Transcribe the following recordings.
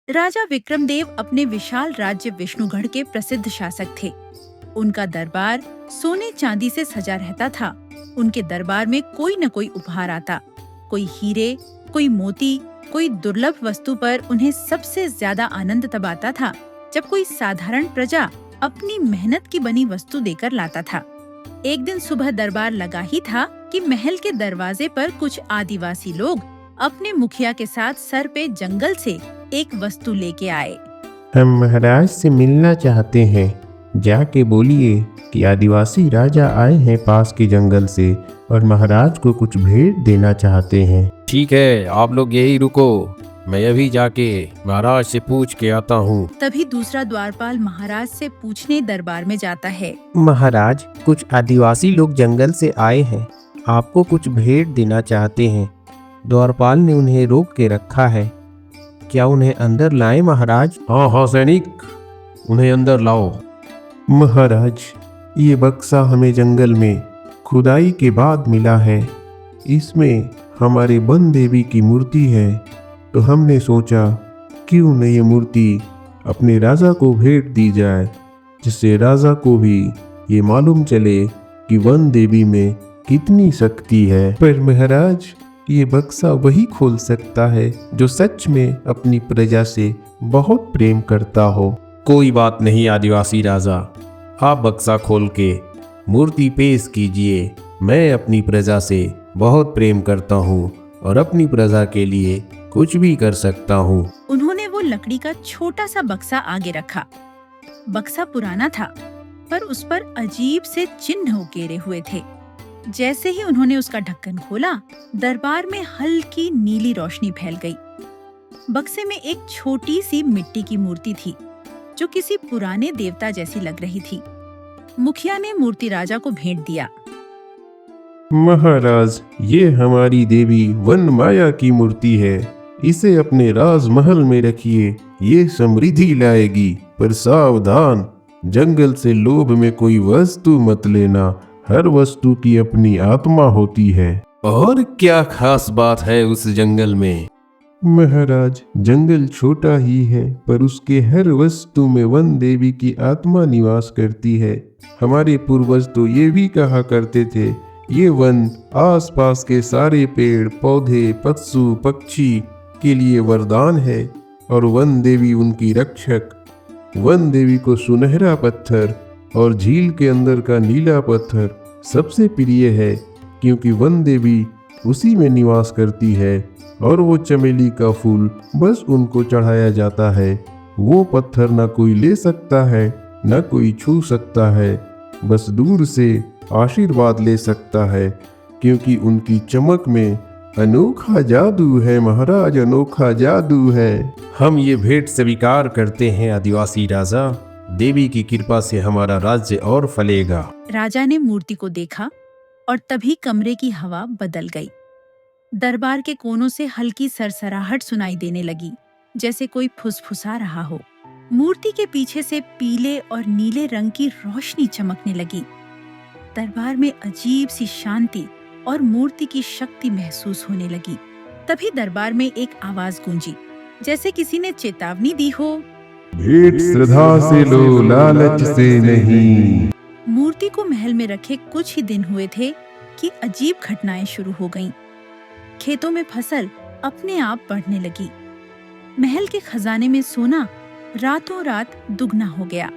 राजा विक्रमदेव अपने विशाल राज्य विष्णुगढ़ के प्रसिद्ध शासक थे। उनका दरबार सोने चांदी से सजा रहता था। उनके दरबार में कोई न कोई उपहार आता, कोई हीरे, कोई मोती, कोई दुर्लभ वस्तु पर उन्हें सबसे ज्यादा आनंद तब आता था जब कोई साधारण प्रजा अपनी मेहनत की बनी वस्तु देकर लाता था। एक दिन सुबह दरबार लगा ही था कि महल के दरवाजे पर कुछ आदिवासी लोग अपने मुखिया के साथ सर पे जंगल से एक वस्तु लेके आए। हम महाराज से मिलना चाहते हैं। जाके बोलिए कि आदिवासी राजा आए हैं पास के जंगल से और महाराज को कुछ भेंट देना चाहते हैं। ठीक है, आप लोग यही रुको, मैं अभी जाके महाराज से पूछ के आता हूँ। तभी दूसरा द्वारपाल महाराज से पूछने दरबार में जाता है। महाराज, कुछ आदिवासी लोग जंगल से आए हैं, आपको कुछ भेंट देना चाहते हैं। द्वारपाल ने उन्हें रोक के रखा है, क्या उन्हें अंदर लाएं महाराज? हाँ सैनिक, उन्हें अंदर लाओ। महाराज, ये बक्सा हमें जंगल में खुदाई के बाद मिला है। इसमें हमारे वन देवी की मूर्ति है, तो हमने सोचा क्यों न ये मूर्ति अपने राजा को भेंट दी जाए, जिससे राजा को भी ये मालूम चले कि वन देवी में कितनी शक्ति है। पर महाराज, ये बक्सा वही खोल सकता है जो सच में अपनी प्रजा से बहुत प्रेम करता हो। कोई बात नहीं आदिवासी राजा, आप बक्सा खोल के मूर्ति पेश कीजिए। मैं अपनी प्रजा से बहुत प्रेम करता हूँ और अपनी प्रजा के लिए कुछ भी कर सकता हूँ। उन्होंने वो लकड़ी का छोटा सा बक्सा आगे रखा। बक्सा पुराना था, पर उस पर अजीब से चिन्ह उकेरे हुए थे। जैसे ही उन्होंने उसका ढक्कन खोला, दरबार में हल्की नीली रोशनी फैल गई। बक्से में एक छोटी सी मिट्टी की मूर्ति थी जो किसी पुराने देवता जैसी लग रही थी। मुखिया ने मूर्ति राजा को भेंट दिया। महाराज, ये हमारी देवी वन माया की मूर्ति है। इसे अपने राजमहल में रखिए, ये समृद्धि लाएगी। पर सावधान, जंगल से लोभ में कोई वस्तु मत लेना। हर वस्तु की अपनी आत्मा होती है। और क्या खास बात है उस जंगल में? महाराज, जंगल छोटा ही है, पर उसके हर वस्तु में वन देवी की आत्मा निवास करती है। हमारे पूर्वज तो ये भी कहा करते थे, ये वन आसपास के सारे पेड़ पौधे पशु पक्षी के लिए वरदान है और वन देवी उनकी रक्षक। वन देवी को सुनहरा पत्थर और झील के अंदर का नीला पत्थर सबसे प्रिय है, क्योंकि वन देवी उसी में निवास करती है और वो चमेली का फूल बस उनको चढ़ाया जाता है। वो पत्थर ना कोई ले सकता है, ना कोई छू सकता है, बस दूर से आशीर्वाद ले सकता है, क्योंकि उनकी चमक में अनोखा जादू है महाराज, अनोखा जादू है। हम ये भेंट स्वीकार करते हैं आदिवासी राजा। देवी की कृपा से हमारा राज्य और फलेगा। राजा ने मूर्ति को देखा और तभी कमरे की हवा बदल गई। दरबार के कोनों से हल्की सरसराहट सुनाई देने लगी, जैसे कोई फुसफुसा रहा हो। मूर्ति के पीछे से पीले और नीले रंग की रोशनी चमकने लगी। दरबार में अजीब सी शांति और मूर्ति की शक्ति महसूस होने लगी। तभी दरबार में एक आवाज गूंजी, जैसे किसी ने चेतावनी दी हो, भेंट श्रद्धा से लो, लालच से नहीं। मूर्ति को महल में रखे कुछ ही दिन हुए थे कि अजीब घटनाएं शुरू हो गईं। खेतों में फसल अपने आप बढ़ने लगी। महल के खजाने में सोना रातों रात दुगना हो गया।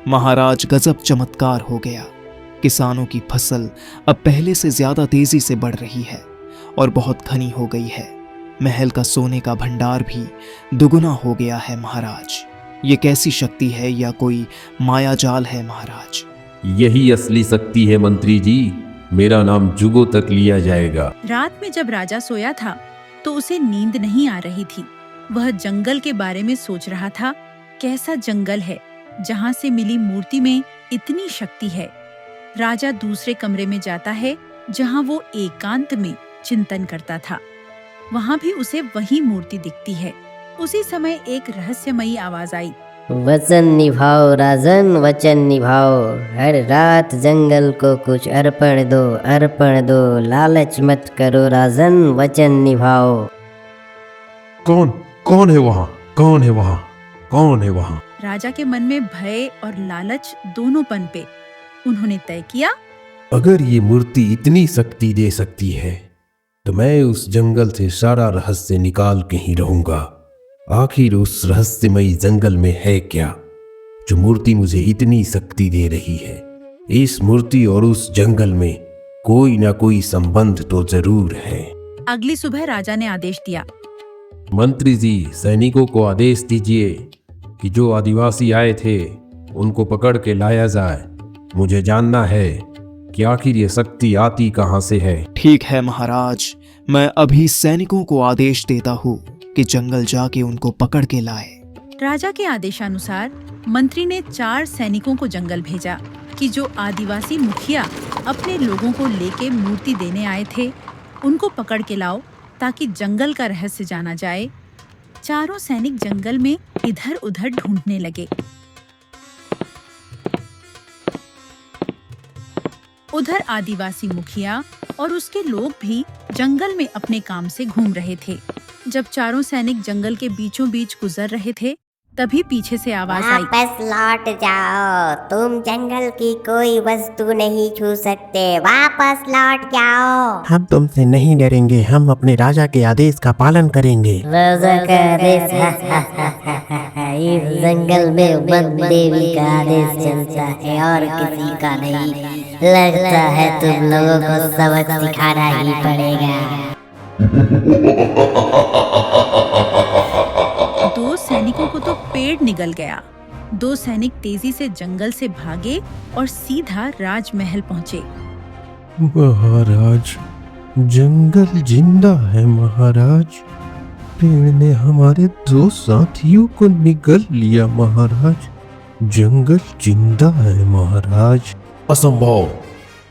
महाराज, गजब चमत्कार हो गया। किसानों की फसल अब पहले से ज्यादा तेजी से बढ़ रही है और बहुत घनी हो गई है। महल का सोने का भंडार भी दुगुना हो गया है महाराज। ये कैसी शक्ति है या कोई माया जाल है महाराज? यही असली शक्ति है मंत्री जी। मेरा नाम जुगों तक लिया जाएगा। रात में जब राजा सोया था तो उसे नींद नहीं आ रही थी। वह जंगल के बारे में सोच रहा था। कैसा जंगल है जहाँ से मिली मूर्ति में इतनी शक्ति है। राजा दूसरे कमरे में जाता है जहाँ वो एकांत में चिंतन करता था। वहाँ भी उसे वही मूर्ति दिखती है। उसी समय एक रहस्यमयी आवाज आई, वचन निभाओ राजन, वचन निभाओ। हर रात जंगल को कुछ अर्पण दो, अर्पण दो। लालच मत करो राजन, वचन निभाओ। कौन है वहाँ? कौन है वहाँ? कौन है वहाँ? राजा के मन में भय और लालच दोनों पनपे। उन्होंने तय किया, अगर ये मूर्ति इतनी शक्ति दे सकती है तो मैं उस जंगल से सारा रहस्य निकाल के ही रहूंगा। आखिर उस रहस्यमयी जंगल में है क्या जो मूर्ति मुझे इतनी शक्ति दे रही है? इस मूर्ति और उस जंगल में कोई ना कोई संबंध तो जरूर है। अगली सुबह राजा ने आदेश दिया, मंत्री जी, सैनिकों को आदेश दीजिए कि जो आदिवासी आए थे उनको पकड़ के लाया जाए। मुझे जानना है कि आखिर ये शक्ति आती कहाँ से है। ठीक है महाराज, मैं अभी सैनिकों को आदेश देता हूँ कि जंगल जाके उनको पकड़ के लाए। राजा के आदेशानुसार मंत्री ने 4 सैनिकों को जंगल भेजा कि जो आदिवासी मुखिया अपने लोगों को लेके मूर्ति देने आए थे उनको पकड़ के लाओ ताकि जंगल का रहस्य जाना जाए। चारों सैनिक जंगल में इधर उधर ढूंढने लगे। उधर आदिवासी मुखिया और उसके लोग भी जंगल में अपने काम से घूम रहे थे। जब चारों सैनिक जंगल के बीचों बीच गुजर रहे थे तभी पीछे से आवाज आई, वापस लौट जाओ, तुम जंगल की कोई वस्तु नहीं छू सकते, वापस लौट जाओ। हम तुमसे नहीं डरेंगे, हम अपने राजा के आदेश का पालन करेंगे। राजा का आदेश? इस जंगल में वन देवी का आदेश चलता है और किसी का नहीं। लगता है तुम लोगों को सबक सिखाना ही पड़ेगा। 2 सैनिकों को तो पेड़ निगल गया। 2 सैनिक तेजी से जंगल से भागे और सीधा राजमहल पहुंचे। महाराज, जंगल जिंदा है महाराज। पेड़ ने हमारे 2 साथियों को निगल लिया महाराज। जंगल जिंदा है महाराज। असंभव!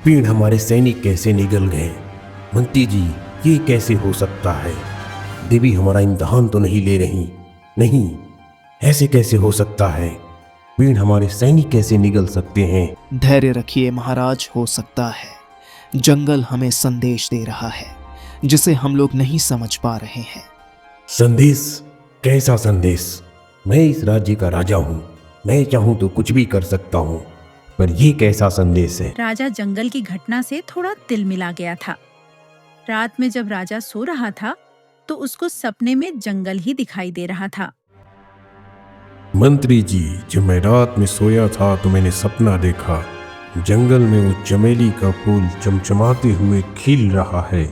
पेड़ हमारे सैनिक कैसे निगल गए? मंत्री जी, ये कैसे हो सकता है? देवी हमारा इम्तिहान तो नहीं ले रही? नहीं, ऐसे कैसे हो सकता है? पेड़ हमारे सैनिक कैसे निगल सकते हैं? धैर्य रखिए महाराज, हो सकता है जंगल हमें संदेश दे रहा है जिसे हम लोग नहीं समझ पा रहे हैं। संदेश? कैसा संदेश? मैं इस राज्य का राजा हूँ, मैं चाहूँ तो कुछ भी कर सकता हूँ, पर ये कैसा संदेश है? राजा जंगल की घटना से थोड़ा तिलमिला गया था। रात में जब राजा सो रहा था तो उसको सपने में जंगल ही दिखाई दे रहा था। मंत्री जी, जब मैं रात में सोया था तो मैंने सपना देखा। जंगल में वो चमेली का फूल चमचमाते हुए खिल रहा है।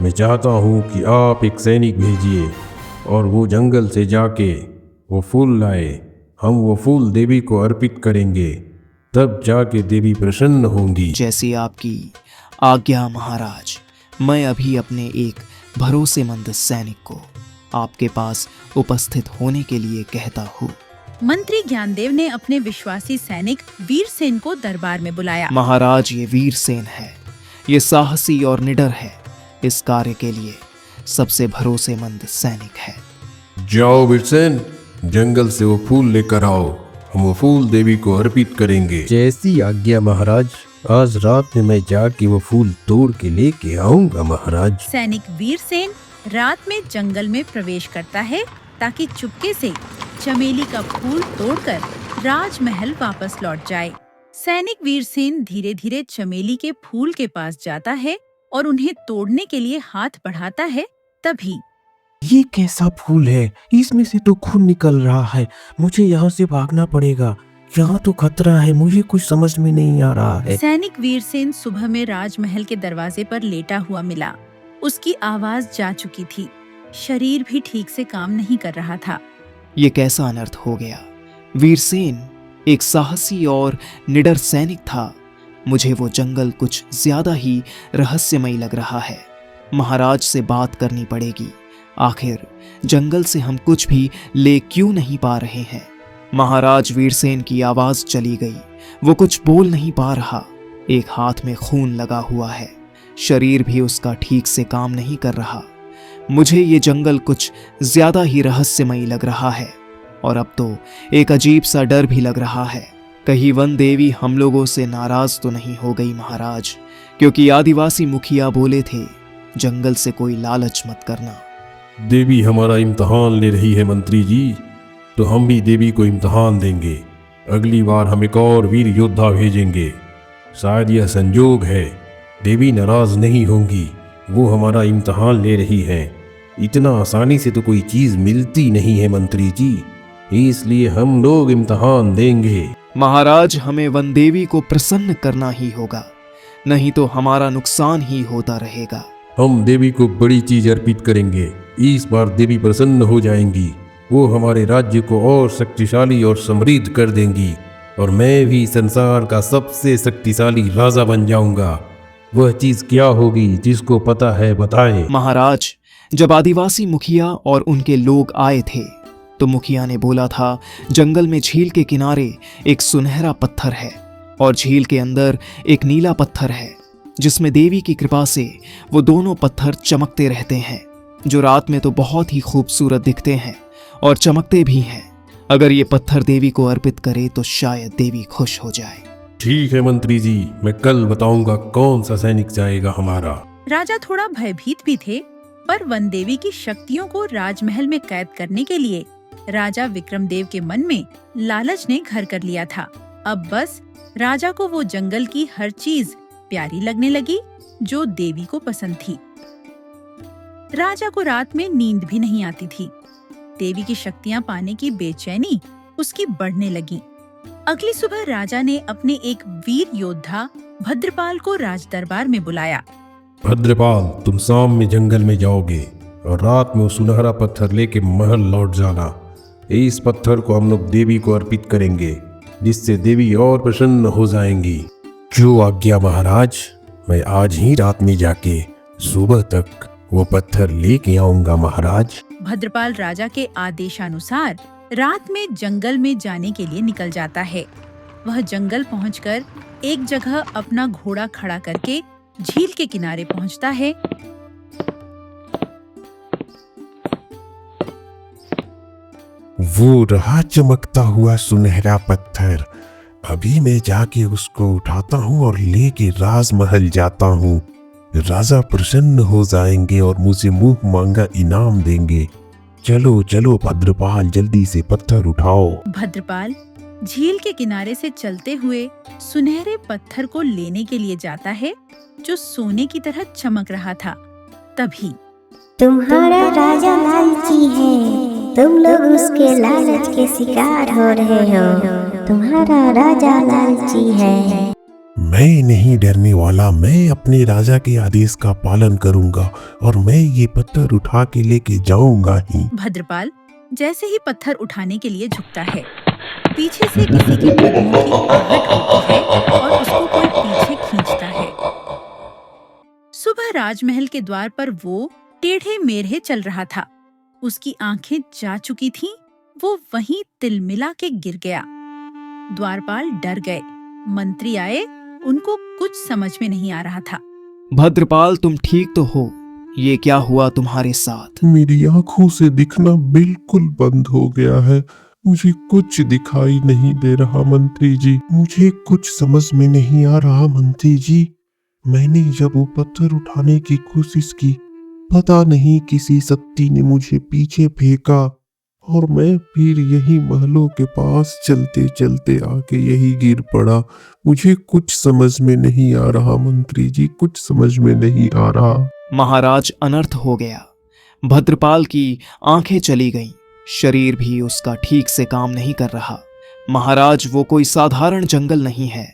मैं चाहता हूँ कि आप एक सैनिक भेजिए और वो जंगल से जाके वो फूल लाए। हम वो फूल देवी को अर्पित करेंगे, तब जाके देवी प्रसन्न होंगी। जैसी आपकी आज्ञा महाराज। मैं अभी अपने एक भरोसेमंद सैनिक को आपके पास उपस्थित होने के लिए कहता हूँ। मंत्री ज्ञानदेव ने अपने विश्वासी सैनिक वीरसेन को दरबार में बुलाया। महाराज, ये वीरसेन है, ये साहसी और निडर है, इस कार्य के लिए सबसे भरोसेमंद सैनिक है। जाओ वीरसेन, जंगल से वो फूल लेकर आओ। हम वो फूल देवी को अर्पित करेंगे। जैसी आज्ञा महाराज। आज रात में मैं जाके वो फूल तोड़ के लेके आऊंगा महाराज। सैनिक वीरसेन रात में जंगल में प्रवेश करता है ताकि चुपके से चमेली का फूल तोड़कर राजमहल वापस लौट जाए। सैनिक वीरसेन धीरे धीरे चमेली के फूल के पास जाता है और उन्हें तोड़ने के लिए हाथ बढ़ाता है। तभी ये कैसा फूल है? इसमें से तो खून निकल रहा है। मुझे यहाँ से भागना पड़ेगा, यहाँ तो खतरा है। मुझे कुछ समझ में नहीं आ रहा है। सैनिक वीरसेन सुबह में राजमहल के दरवाजे पर लेटा हुआ मिला। उसकी आवाज जा चुकी थी, शरीर भी ठीक से काम नहीं कर रहा था। ये कैसा अनर्थ हो गया? वीरसेन एक साहसी और निडर सैनिक था। मुझे वो जंगल कुछ ज्यादा ही रहस्यमयी लग रहा है। महाराज से बात करनी पड़ेगी। आखिर जंगल से हम कुछ भी ले क्यों नहीं पा रहे हैं? महाराज वीरसेन की आवाज चली गई। वो कुछ बोल नहीं पा रहा। एक हाथ में खून लगा हुआ है, शरीर भी उसका ठीक से काम नहीं कर रहा। मुझे ये जंगल कुछ ज्यादा ही रहस्यमयी लग रहा है और अब तो एक अजीब सा डर भी लग रहा है। कहीं वन देवी हम लोगों से नाराज तो नहीं हो गई महाराज? क्योंकि आदिवासी मुखिया बोले थे जंगल से कोई लालच मत करना। देवी हमारा इम्तहान ले रही है मंत्री जी, तो हम भी देवी को इम्तहान देंगे। अगली बार हम एक और वीर योद्धा भेजेंगे। शायद यह संजोग है, देवी नाराज नहीं होंगी, वो हमारा इम्तहान ले रही है। इतना आसानी से तो कोई चीज मिलती नहीं है मंत्री जी, इसलिए हम लोग इम्तहान देंगे। महाराज, हमें वन देवी को प्रसन्न करना ही होगा, नहीं तो हमारा नुकसान ही होता रहेगा। हम देवी को बड़ी चीज अर्पित करेंगे। इस बार देवी प्रसन्न हो जाएंगी, वो हमारे राज्य को और शक्तिशाली और समृद्ध कर देंगी, और मैं भी संसार का सबसे शक्तिशाली राजा बन जाऊंगा। वह चीज क्या होगी, जिसको पता है बताएं। महाराज, जब आदिवासी मुखिया और उनके लोग आए थे तो मुखिया ने बोला था, जंगल में झील के किनारे एक सुनहरा पत्थर है और झील के अंदर एक नीला पत्थर है, जिसमें देवी की कृपा से वो दोनों पत्थर चमकते रहते हैं, जो रात में तो बहुत ही खूबसूरत दिखते हैं और चमकते भी हैं। अगर ये पत्थर देवी को अर्पित करे तो शायद देवी खुश हो जाए। ठीक है मंत्री जी, मैं कल बताऊंगा कौन सा सैनिक जाएगा हमारा। राजा थोड़ा भयभीत भी थे, पर वन देवी की शक्तियों को राजमहल में कैद करने के लिए राजा विक्रमदेव के मन में लालच ने घर कर लिया था। अब बस राजा को वो जंगल की हर चीज प्यारी लगने लगी जो देवी को पसंद थी। राजा को रात में नींद भी नहीं आती थी। देवी की शक्तियां पाने की बेचैनी उसकी बढ़ने लगी। अगली सुबह राजा ने अपने एक वीर योद्धा भद्रपाल को राज दरबार में बुलाया। भद्रपाल, तुम शाम में जंगल में जाओगे और रात में वो सुनहरा पत्थर लेके महल लौट जाना। इस पत्थर को हम लोग देवी को अर्पित करेंगे, जिससे देवी और प्रसन्न हो जाएंगी। जो आज्ञा महाराज, मैं आज ही रात में जाके सुबह तक वो पत्थर लेके आऊंगा महाराज। भद्रपाल राजा के आदेशानुसार रात में जंगल में जाने के लिए निकल जाता है। वह जंगल पहुंचकर एक जगह अपना घोड़ा खड़ा करके झील के किनारे पहुंचता है। वो रहा चमकता हुआ सुनहरा पत्थर। अभी मैं जाके उसको उठाता हूँ और लेके राजमहल जाता हूँ। राजा प्रसन्न हो जाएंगे और मुझे मुंह मांगा इनाम देंगे। चलो चलो भद्रपाल, जल्दी से पत्थर उठाओ। भद्रपाल झील के किनारे से चलते हुए सुनहरे पत्थर को लेने के लिए जाता है, जो सोने की तरह चमक रहा था। तभी तुम्हारा राजा लालची है, तुम लोग उसके लालच के शिकार हो रहे हो। तुम्हारा राजा लालची है। मैं नहीं डरने वाला, मैं अपने राजा के आदेश का पालन करूंगा और मैं ये पत्थर उठा के लेके जाऊंगा ही। भद्रपाल जैसे ही पत्थर उठाने के लिए झुकता है, पीछे से किसी के कदमों की आहट होती है और उसको कोई पीछे खींचता है। सुबह राजमहल के द्वार पर वो टेढ़े मेढ़े चल रहा था। उसकी आंखें जा चुकी थीं, वो वहीं तिलमिला के गिर गया। द्वारपाल डर गए। मंत्री आए, उनको कुछ समझ में नहीं आ रहा था। भद्रपाल, तुम ठीक तो हो? ये क्या हुआ तुम्हारे साथ? मेरी आंखों से दिखना बिल्कुल बंद हो गया है। मुझे कुछ दिखाई नहीं दे रहा मंत्री जी। मुझे कुछ समझ में नहीं आ रहा मंत्री जी। मैंने जब वो पत्थर उठाने की कोशिश की, पता नहीं किसी शक्ति ने मुझे पीछे फेंका और मैं फिर यही महलों के पास चलते चलते आके यही गिर पड़ा। मुझे कुछ समझ में नहीं आ रहा मंत्री जी, कुछ समझ में नहीं आ रहा। महाराज, अनर्थ हो गया। भद्रपाल की आंखें चली गईं, शरीर भी उसका ठीक से काम नहीं कर रहा। महाराज, वो कोई साधारण जंगल नहीं है,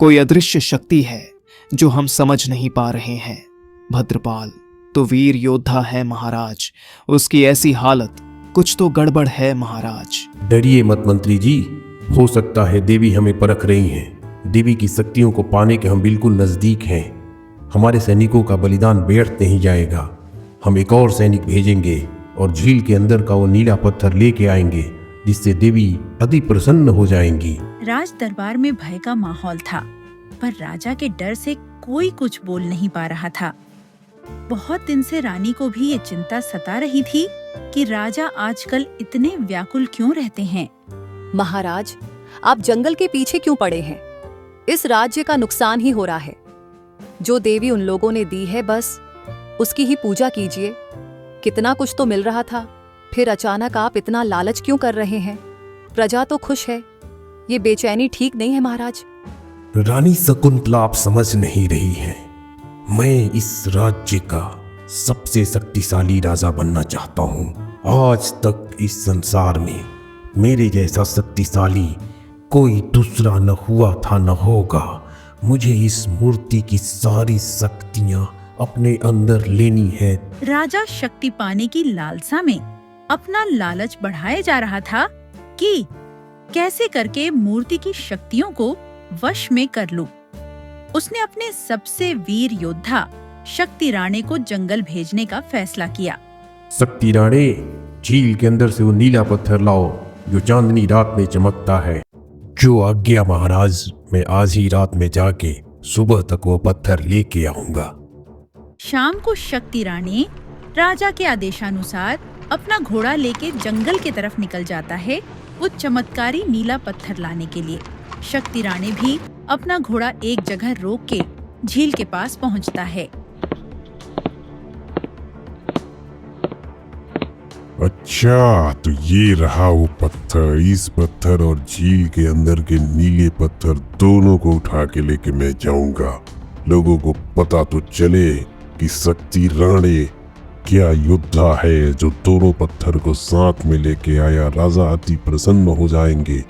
कोई अदृश्य शक्ति है जो हम समझ नहीं पा रहे हैं। भद्रपाल तो वीर योद्धा है महाराज, उसकी ऐसी हालत, कुछ तो गड़बड़ है महाराज। डरिए मत मंत्री जी, हो सकता है देवी हमें परख रही हैं। देवी की शक्तियों को पाने के हम बिल्कुल नजदीक हैं। हमारे सैनिकों का बलिदान व्यर्थ नहीं जाएगा। हम एक और सैनिक भेजेंगे और झील के अंदर का वो नीला पत्थर लेके आएंगे, जिससे देवी अति प्रसन्न हो जाएंगी। राज दरबार में भय का माहौल था, पर राजा के डर से कोई कुछ बोल नहीं पा रहा था। बहुत दिन से रानी को भी ये चिंता सता रही थी कि राजा आजकल इतने व्याकुल क्यों रहते हैं। महाराज, आप जंगल के पीछे क्यों पड़े हैं? इस राज्य का नुकसान ही हो रहा है। जो देवी उन लोगों ने दी है, बस उसकी ही पूजा कीजिए। कितना कुछ तो मिल रहा था, फिर अचानक आप इतना लालच क्यों कर रहे हैं? प्रजा तो खुश है, ये बेचैनी ठीक नहीं है महाराज। रानी शकुंतला आप समझ नहीं रही हैं। मैं इस राज्य का सबसे शक्तिशाली राजा बनना चाहता हूँ। आज तक इस संसार में मेरे जैसा शक्तिशाली कोई दूसरा न हुआ था न होगा। मुझे इस मूर्ति की सारी शक्तियां अपने अंदर लेनी है। राजा शक्ति पाने की लालसा में अपना लालच बढ़ाए जा रहा था कि कैसे करके मूर्ति की शक्तियों को वश में कर लूं। उसने अपने सबसे वीर योद्धा शक्ति राणे को जंगल भेजने का फैसला किया। शक्ति राणे, झील के अंदर से वो नीला पत्थर लाओ जो चांदनी रात में चमकता है। जो आज्ञा महाराज, मैं आज ही रात में जाके सुबह तक वो पत्थर लेके आऊंगा। शाम को शक्ति राणी राजा के आदेशानुसार अपना घोड़ा लेके जंगल की तरफ निकल जाता है वो चमत्कारी नीला पत्थर लाने के लिए। शक्ति राणी भी अपना घोड़ा एक जगह रोक के झील के पास पहुंचता है। अच्छा, तो ये रहा वो पत्थर। इस पत्थर और झील के अंदर के नीले पत्थर दोनों को उठा के लेके मैं जाऊंगा। लोगों को पता तो चले कि शक्ति राणे क्या योद्धा है जो दोनों पत्थर को साथ में लेके आया। राजा अति प्रसन्न हो जाएंगे।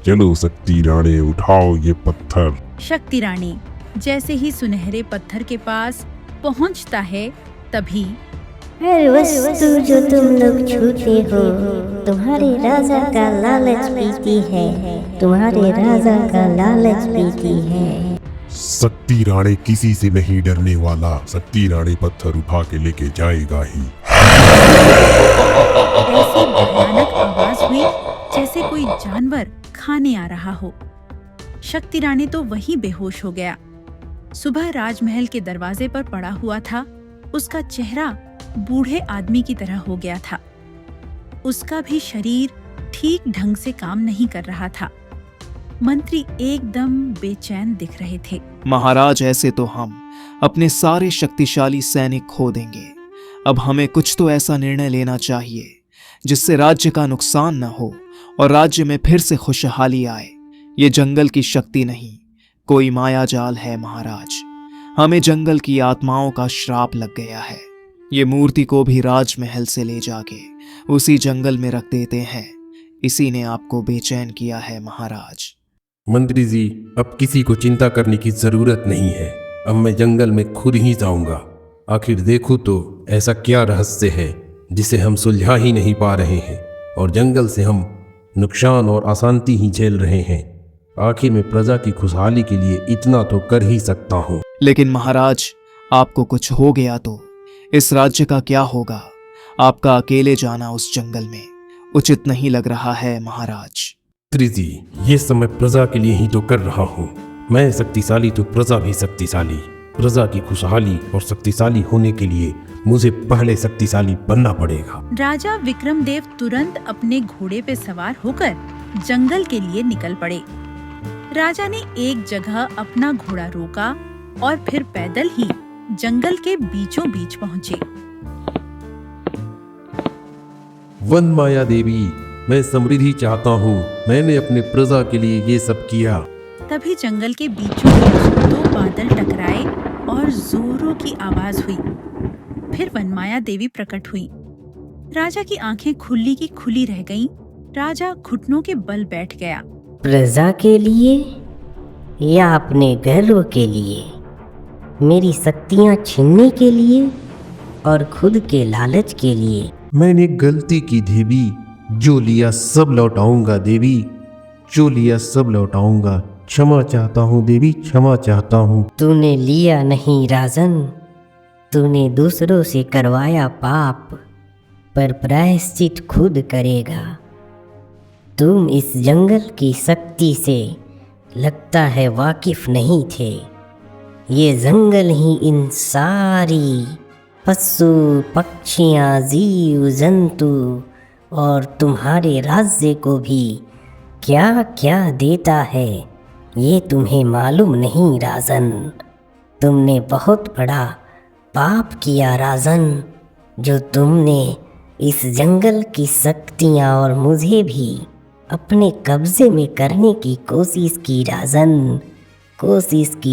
चलो शक्ति राणे, उठाओ ये पत्थर। शक्ति राणी जैसे ही सुनहरे पत्थर के पास पहुंचता है तभी हर वस्तु जो तुम लोग छूते हो तुम्हारे राजा का लालच पीती है, तुम्हारे राजा का लालच पीती है। शक्ति राणे किसी से नहीं डरने वाला। शक्ति राणे पत्थर उठा के लेके जाएगा ही। ऐसी भयानक आवाज हुई जैसे कोई जानवर खाने आ रहा हो। शक्ति राणी तो वहीं बेहोश हो गया। सुबह राजमहल के दरवाजे पर पड़ा हुआ था। उसका चेहरा बूढ़े आदमी की तरह हो गया था। उसका भी शरीर ठीक ढंग से काम नहीं कर रहा था। मंत्री एकदम बेचैन दिख रहे थे। महाराज, ऐसे तो हम अपने सारे शक्तिशाली सैनिक खो देंगे। अब हमें कुछ तो ऐसा निर्णय लेना चाहिए जिससे राज्य का नुकसान न हो और राज्य में फिर से खुशहाली आए। ये जंगल की शक्ति नहीं, कोई माया जाल है महाराज। हमें जंगल की आत्माओं का श्राप लग गया है। ये मूर्ति को भी राजमहल से ले जाके उसी जंगल में रख देते हैं। इसी ने आपको बेचैन किया है महाराज। मंत्री जी, अब किसी को चिंता करने की जरूरत नहीं है। अब मैं जंगल में खुद ही जाऊंगा। आखिर देखूं तो ऐसा क्या रहस्य है जिसे हम सुलझा ही नहीं पा रहे हैं और जंगल से हम नुकसान और अशांति ही झेल रहे हैं। आखिर में प्रजा की खुशहाली के लिए इतना तो कर ही सकता हूँ। लेकिन महाराज, आपको कुछ हो गया तो इस राज्य का क्या होगा? आपका अकेले जाना उस जंगल में उचित नहीं लग रहा है महाराज। मंत्री जी, ये सब मैं प्रजा के लिए ही तो कर रहा हूँ। मैं शक्तिशाली तो प्रजा भी शक्तिशाली। प्रजा की खुशहाली और शक्तिशाली होने के लिए मुझे पहले शक्तिशाली बनना पड़ेगा। राजा विक्रमदेव तुरंत अपने घोड़े पे सवार होकर जंगल के लिए निकल पड़े। राजा ने एक जगह अपना घोड़ा रोका और फिर पैदल ही जंगल के बीचों बीच पहुंचे। वन माया देवी, मैं समृद्धि चाहता हूँ। मैंने अपने प्रजा के लिए ये सब किया। तभी जंगल के बीचों बीच दो बादल टकराए और जोरों की आवाज हुई। फिर वनमाया देवी प्रकट हुई। राजा की आंखें खुली की खुली रह गईं। राजा घुटनों के बल बैठ गया। प्रजा के लिए या अपने गर्व के लिए? मेरी शक्तियाँ छीनने के लिए और खुद के लालच के लिए? मैंने गलती की देवी, जो लिया सब लौटाऊंगा देवी, जो लिया सब लौटाऊंगा। क्षमा चाहता हूँ देवी, क्षमा चाहता हूँ। तूने लिया नहीं राजन, तूने दूसरों से करवाया पाप, पर प्रायश्चित खुद करेगा। तुम इस जंगल की शक्ति से लगता है वाकिफ नहीं थे। ये जंगल ही इन सारी पशु पक्षियाँ, जीव जंतु और तुम्हारे राज्य को भी क्या क्या देता है, ये तुम्हें मालूम नहीं राजन। तुमने बहुत बड़ा पाप किया राजन, जो तुमने इस जंगल की शक्तियाँ और मुझे भी अपने कब्जे में करने की कोशिश की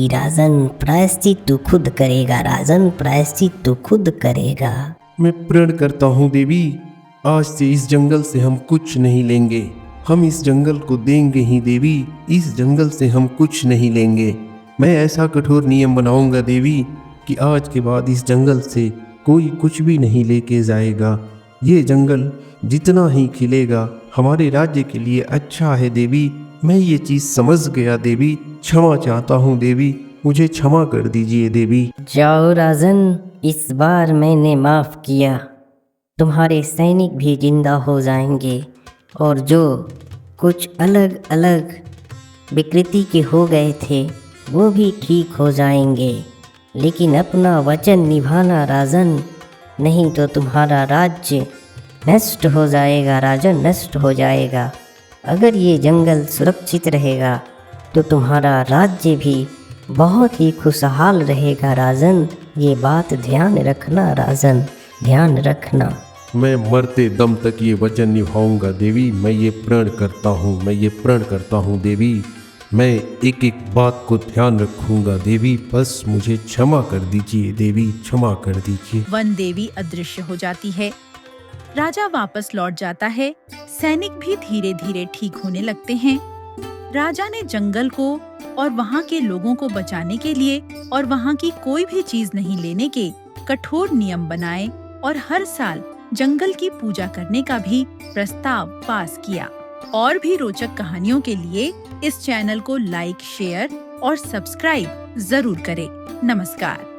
राजन, प्रायश्चित तू खुद करेगा राजन, प्रायश्चित तू खुद करेगा। मैं प्रण करता हूँ देवी, आज से इस जंगल से हम कुछ नहीं लेंगे। हम इस जंगल को देंगे ही देवी, इस जंगल से हम कुछ नहीं लेंगे। मैं ऐसा कठोर नियम बनाऊंगा देवी कि आज के बाद इस जंगल से कोई कुछ भी नहीं लेके जाएगा। ये जंगल जितना ही खिलेगा हमारे राज्य के लिए अच्छा है देवी। मैं ये चीज़ समझ गया देवी, क्षमा चाहता हूँ देवी, मुझे क्षमा कर दीजिए देवी। जाओ राजन, इस बार मैंने माफ़ किया। तुम्हारे सैनिक भी जिंदा हो जाएंगे और जो कुछ अलग अलग विकृति के हो गए थे वो भी ठीक हो जाएंगे। लेकिन अपना वचन निभाना राजन, नहीं तो तुम्हारा राज्य नष्ट हो जाएगा राजन, नष्ट हो जाएगा। अगर ये जंगल सुरक्षित रहेगा तो तुम्हारा राज्य भी बहुत ही खुशहाल रहेगा राजन। ये बात ध्यान रखना राजन, ध्यान रखना। मैं मरते दम तक ये वचन निभाऊंगा देवी, मैं ये प्रण करता हूँ, मैं ये प्रण करता हूँ देवी। मैं एक एक बात को ध्यान रखूंगा देवी, बस मुझे क्षमा कर दीजिए देवी, क्षमा कर दीजिए। वन देवी अदृश्य हो जाती है। राजा वापस लौट जाता है। सैनिक भी धीरे धीरे ठीक होने लगते हैं। राजा ने जंगल को और वहाँ के लोगों को बचाने के लिए और वहाँ की कोई भी चीज नहीं लेने के कठोर नियम बनाए और हर साल जंगल की पूजा करने का भी प्रस्ताव पास किया। और भी रोचक कहानियों के लिए इस चैनल को लाइक, शेयर और सब्सक्राइब जरूर करें। नमस्कार।